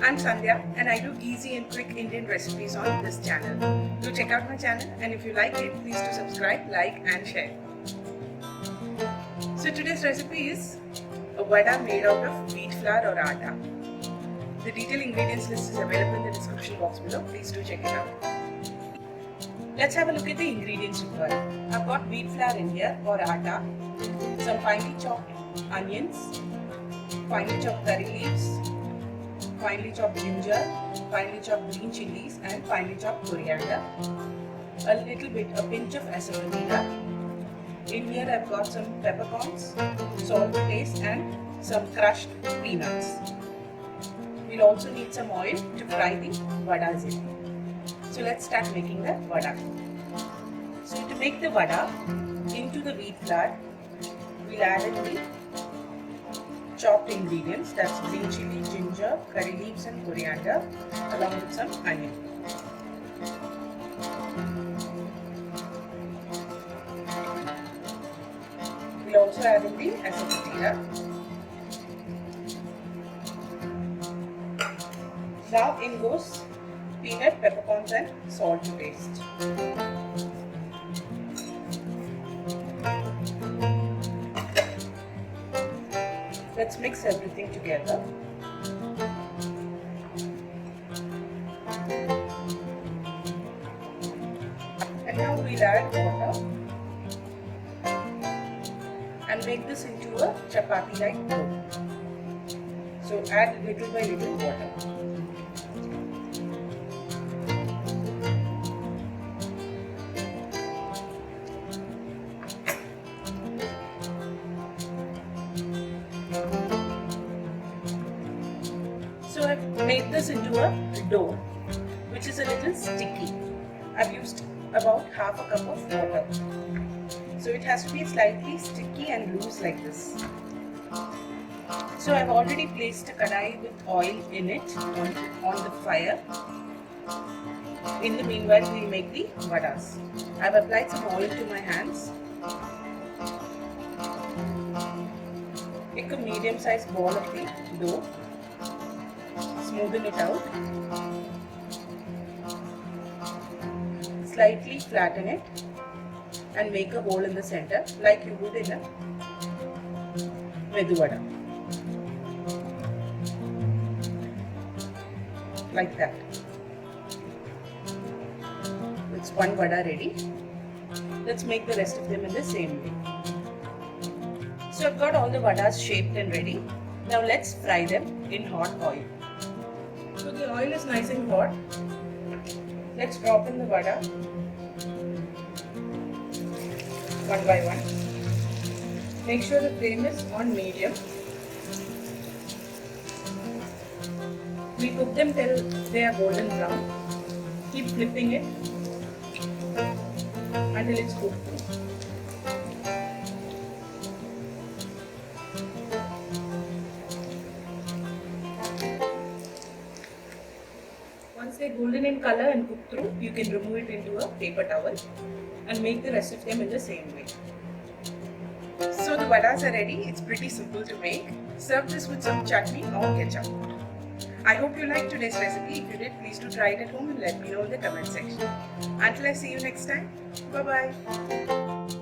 I'm Sandhya and I do easy and quick Indian recipes on this channel. Do check out my channel, and if you like it, please do subscribe, like and share. So today's recipe is a vada made out of wheat flour or atta. The detailed ingredients list is available in the description box below. Please do check it out. Let's have a look at the ingredients required. I've got wheat flour in here or atta, some finely chopped onions, finely chopped curry leaves, finely chopped ginger, finely chopped green chilies and finely chopped coriander, a pinch of asafoetida. In here I've got some peppercorns, salt to taste and some crushed peanuts. We'll also need some oil to fry the vadas in. So let's start making the vada. So to make the vada into the wheat flour, we'll add in the chopped ingredients, that's green chili, ginger, curry leaves and coriander, along with some onion. We'll also add in the asafoetida. Now in goes peanut, peppercorns and salt to taste. Let's mix everything together. And now we'll add water and make this into a chapati-like dough. So add little by little water. So I've made this into a dough which is a little sticky. I've used about half a cup of water. So it has to be slightly sticky and loose like this. So I've already placed a kadai with oil in it on the fire. In the meanwhile, we'll make the vadas. I've applied some oil to my hands. Pick a medium-sized ball of the dough. Smoothen it out. Slightly flatten it and make a hole in the center like you would in a medu vada. Like that. It's one vada ready. Let's make the rest of them in the same way. So I've got all the vadas shaped and ready. Now let's fry them in hot oil. So the oil is nice and hot. Let's drop in the vada one by one. Make sure the flame is on medium. We cook them till they are golden brown. Keep flipping it until it's cooked through. Once they're golden in color and cooked through, you can remove it into a paper towel and make the rest of them in the same way. So the vadas are ready. It's pretty simple to make. Serve this with some chutney or ketchup. I hope you liked today's recipe. If you did, please do try it at home and let me know in the comment section. Until I see you next time, bye bye.